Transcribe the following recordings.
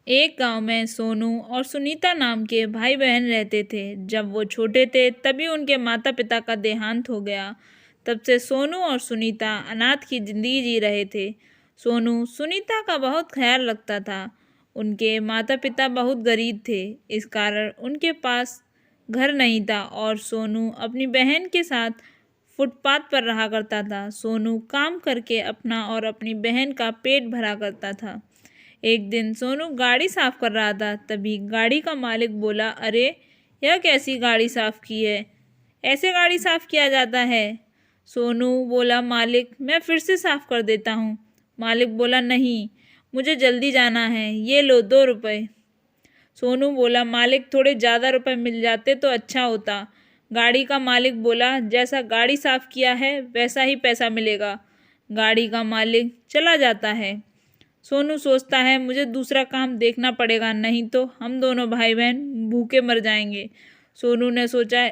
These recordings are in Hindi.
एक गांव में सोनू और सुनीता नाम के भाई बहन रहते थे। जब वो छोटे थे तभी उनके माता पिता का देहांत हो गया। तब से सोनू और सुनीता अनाथ की जिंदगी जी रहे थे। सोनू सुनीता का बहुत ख्याल रखता था। उनके माता पिता बहुत गरीब थे, इस कारण उनके पास घर नहीं था और सोनू अपनी बहन के साथ फुटपाथ पर रहा करता था। सोनू काम करके अपना और अपनी बहन का पेट भरा करता था। एक दिन सोनू गाड़ी साफ कर रहा था, तभी गाड़ी का मालिक बोला, अरे यह कैसी गाड़ी साफ की है? ऐसे गाड़ी साफ किया जाता है? सोनू बोला, मालिक मैं फिर से साफ कर देता हूँ। मालिक बोला, नहीं, मुझे जल्दी जाना है, ये लो 2 रुपये। सोनू बोला, मालिक थोड़े ज़्यादा रुपए मिल जाते तो अच्छा होता। गाड़ी का मालिक बोला, जैसा गाड़ी साफ किया है वैसा ही पैसा मिलेगा। गाड़ी का मालिक चला जाता है। सोनू सोचता है, मुझे दूसरा काम देखना पड़ेगा, नहीं तो हम दोनों भाई बहन भूखे मर जाएंगे। सोनू ने सोचा,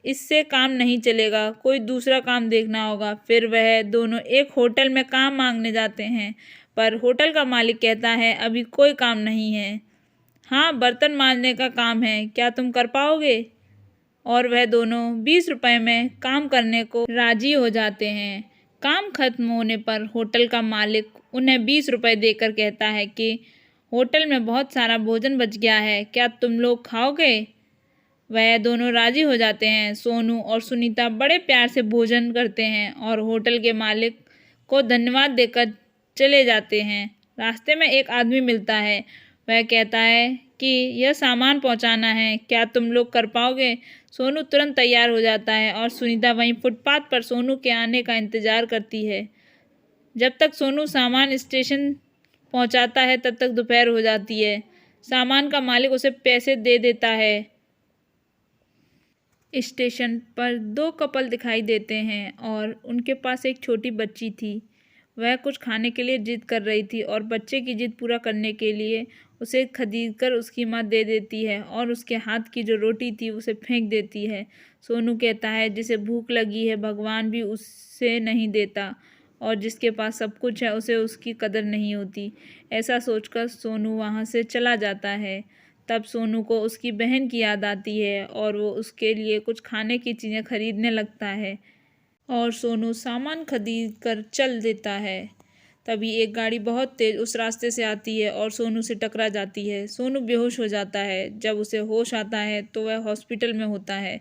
इससे काम नहीं चलेगा, कोई दूसरा काम देखना होगा। फिर वह दोनों एक होटल में काम मांगने जाते हैं, पर होटल का मालिक कहता है, अभी कोई काम नहीं है। हाँ, बर्तन मांजने का काम है, क्या तुम कर पाओगे? और वह दोनों 20 रुपए में काम करने को राजी हो जाते हैं। काम खत्म होने पर होटल का मालिक उन्हें 20 रुपए देकर कहता है कि होटल में बहुत सारा भोजन बच गया है, क्या तुम लोग खाओगे? वह दोनों राजी हो जाते हैं। सोनू और सुनीता बड़े प्यार से भोजन करते हैं और होटल के मालिक को धन्यवाद देकर चले जाते हैं। रास्ते में एक आदमी मिलता है। वह कहता है कि यह सामान पहुंचाना है, क्या तुम लोग कर पाओगे? सोनू तुरंत तैयार हो जाता है और सुनीता वहीं फुटपाथ पर सोनू के आने का इंतजार करती है। जब तक सोनू सामान स्टेशन पहुंचाता है तब तक दोपहर हो जाती है। सामान का मालिक उसे पैसे दे देता है। स्टेशन पर 2 कपल दिखाई देते हैं और उनके पास एक छोटी बच्ची थी। वह कुछ खाने के लिए जिद कर रही थी और बच्चे की जिद पूरा करने के लिए उसे खरीदकर उसकी माँ दे देती है और उसके हाथ की जो रोटी थी उसे फेंक देती है। सोनू कहता है, जिसे भूख लगी है भगवान भी उससे नहीं देता और जिसके पास सब कुछ है उसे उसकी कदर नहीं होती। ऐसा सोचकर सोनू वहाँ से चला जाता है। तब सोनू को उसकी बहन की याद आती है और वो उसके लिए कुछ खाने की चीज़ें खरीदने लगता है और सोनू सामान खरीद कर चल देता है। तभी एक गाड़ी बहुत तेज़ उस रास्ते से आती है और सोनू से टकरा जाती है। सोनू बेहोश हो जाता है। जब उसे होश आता है तो वह हॉस्पिटल में होता है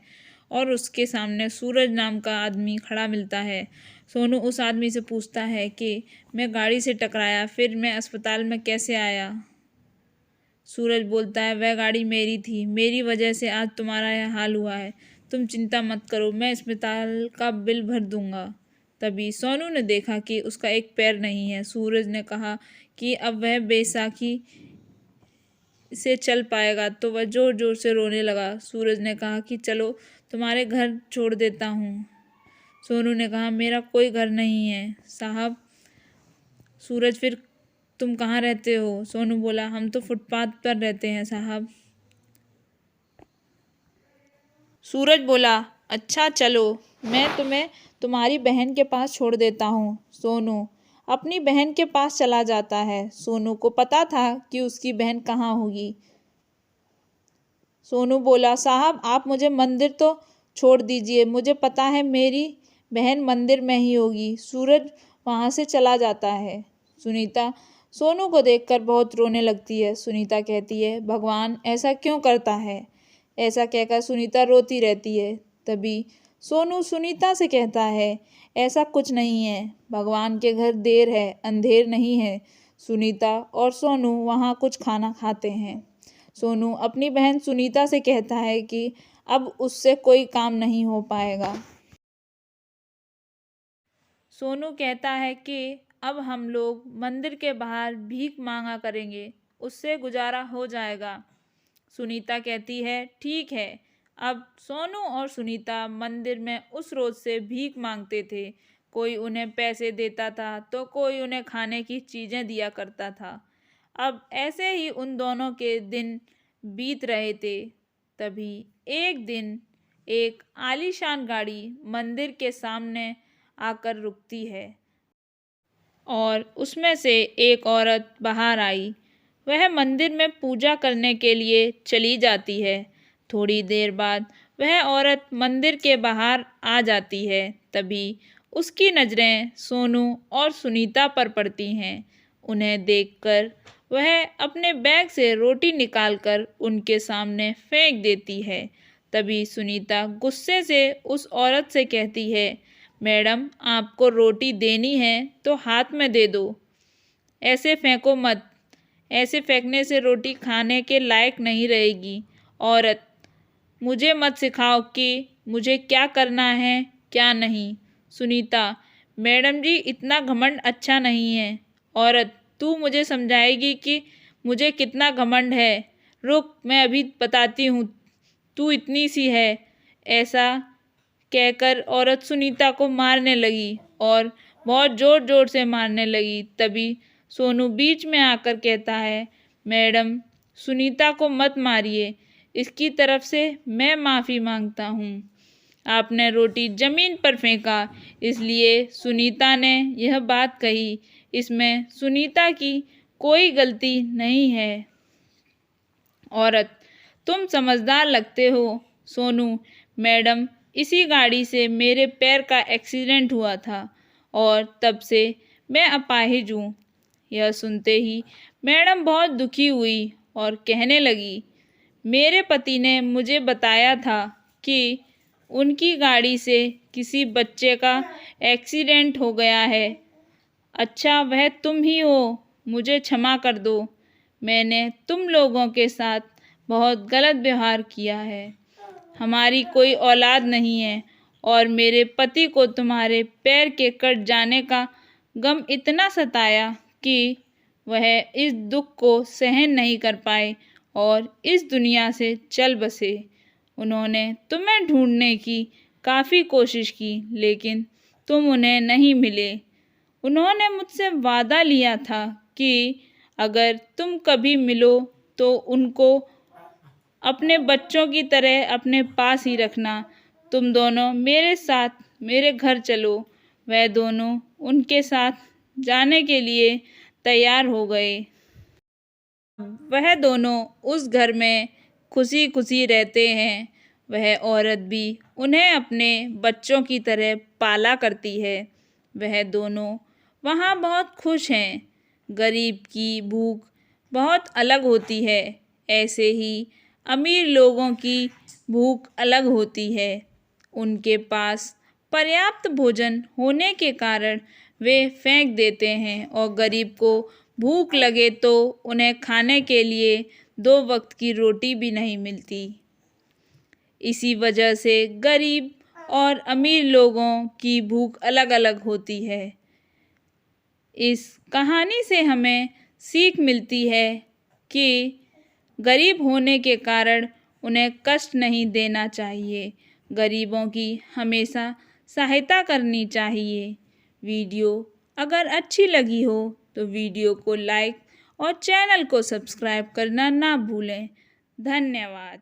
और उसके सामने सूरज नाम का आदमी खड़ा मिलता है। सोनू उस आदमी से पूछता है कि मैं गाड़ी से टकराया, फिर मैं अस्पताल में कैसे आया? सूरज बोलता है, वह गाड़ी मेरी थी, मेरी वजह से आज तुम्हारा यह हाल हुआ है। तुम चिंता मत करो, मैं अस्पताल का बिल भर दूंगा। तभी सोनू ने देखा कि उसका एक पैर नहीं है। सूरज ने कहा कि अब वह बैसाखी से चल पाएगा तो वह जोर जोर से रोने लगा। सूरज ने कहा कि चलो तुम्हारे घर छोड़ देता हूँ। सोनू ने कहा, मेरा कोई घर नहीं है साहब। सूरज, फिर तुम कहाँ रहते हो? सोनू बोला, हम तो फुटपाथ पर रहते हैं साहब। सूरज बोला, अच्छा चलो, मैं तुम्हें तुम्हारी बहन के पास छोड़ देता हूँ। सोनू अपनी बहन के पास चला जाता है। सोनू को पता था कि उसकी बहन कहाँ होगी। सोनू बोला, साहब आप मुझे मंदिर तो छोड़ दीजिए, मुझे पता है मेरी बहन मंदिर में ही होगी। सूरज वहाँ से चला जाता है। सुनीता सोनू को देखकर बहुत रोने लगती है। सुनीता कहती है, भगवान ऐसा क्यों करता है? ऐसा कहकर सुनीता रोती रहती है। तभी सोनू सुनीता से कहता है, ऐसा कुछ नहीं है, भगवान के घर देर है, अंधेर नहीं है। सुनीता और सोनू वहाँ कुछ खाना खाते हैं। सोनू अपनी बहन सुनीता से कहता है कि अब उससे कोई काम नहीं हो पाएगा। सोनू कहता है कि अब हम लोग मंदिर के बाहर भीख मांगा करेंगे, उससे गुजारा हो जाएगा। सुनीता कहती है, ठीक है। अब सोनू और सुनीता मंदिर में उस रोज से भीख मांगते थे। कोई उन्हें पैसे देता था तो कोई उन्हें खाने की चीज़ें दिया करता था। अब ऐसे ही उन दोनों के दिन बीत रहे थे। तभी एक दिन एक आलीशान गाड़ी मंदिर के सामने आकर रुकती है और उसमें से एक औरत बाहर आई। वह मंदिर में पूजा करने के लिए चली जाती है। थोड़ी देर बाद वह औरत मंदिर के बाहर आ जाती है। तभी उसकी नज़रें सोनू और सुनीता पर पड़ती हैं। उन्हें देखकर वह अपने बैग से रोटी निकालकर उनके सामने फेंक देती है। तभी सुनीता गुस्से से उस औरत से कहती है, मैडम, आपको रोटी देनी है तो हाथ में दे दो, ऐसे फेंको मत। ऐसे फेंकने से रोटी खाने के लायक नहीं रहेगी। औरत, मुझे मत सिखाओ कि मुझे क्या करना है क्या नहीं। सुनीता, मैडम जी, इतना घमंड अच्छा नहीं है। औरत, तू मुझे समझाएगी कि मुझे कितना घमंड है? रुक, मैं अभी बताती हूँ, तू इतनी सी है। ऐसा कहकर औरत सुनीता को मारने लगी और बहुत ज़ोर ज़ोर से मारने लगी। तभी सोनू बीच में आकर कहता है, मैडम, सुनीता को मत मारिए, इसकी तरफ से मैं माफ़ी मांगता हूँ। आपने रोटी ज़मीन पर फेंका, इसलिए सुनीता ने यह बात कही। इसमें सुनीता की कोई गलती नहीं है। औरत, तुम समझदार लगते हो। सोनू, मैडम, इसी गाड़ी से मेरे पैर का एक्सीडेंट हुआ था और तब से मैं अपाहिज हूँ। यह सुनते ही मैडम बहुत दुखी हुई और कहने लगी, मेरे पति ने मुझे बताया था कि उनकी गाड़ी से किसी बच्चे का एक्सीडेंट हो गया है। अच्छा, वह तुम ही हो। मुझे क्षमा कर दो। मैंने तुम लोगों के साथ बहुत गलत व्यवहार किया है। हमारी कोई औलाद नहीं है और मेरे पति को तुम्हारे पैर के कट जाने का गम इतना सताया कि वह इस दुख को सहन नहीं कर पाए और इस दुनिया से चल बसे। उन्होंने तुम्हें ढूंढने की काफ़ी कोशिश की, लेकिन तुम उन्हें नहीं मिले। उन्होंने मुझसे वादा लिया था कि अगर तुम कभी मिलो तो उनको अपने बच्चों की तरह अपने पास ही रखना। तुम दोनों मेरे साथ मेरे घर चलो। वह दोनों उनके साथ जाने के लिए तैयार हो गए। वह दोनों उस घर में खुशी खुशी रहते हैं। वह औरत भी उन्हें अपने बच्चों की तरह पाला करती है। वह दोनों वहाँ बहुत खुश हैं। गरीब की भूख बहुत अलग होती है, ऐसे ही अमीर लोगों की भूख अलग होती है। उनके पास पर्याप्त भोजन होने के कारण वे फेंक देते हैं और गरीब को भूख लगे तो उन्हें खाने के लिए 2 वक्त की रोटी भी नहीं मिलती। इसी वजह से गरीब और अमीर लोगों की भूख अलग अलग होती है। इस कहानी से हमें सीख मिलती है कि गरीब होने के कारण उन्हें कष्ट नहीं देना चाहिए। गरीबों की हमेशा सहायता करनी चाहिए। वीडियो अगर अच्छी लगी हो तो वीडियो को लाइक और चैनल को सब्सक्राइब करना ना भूलें। धन्यवाद।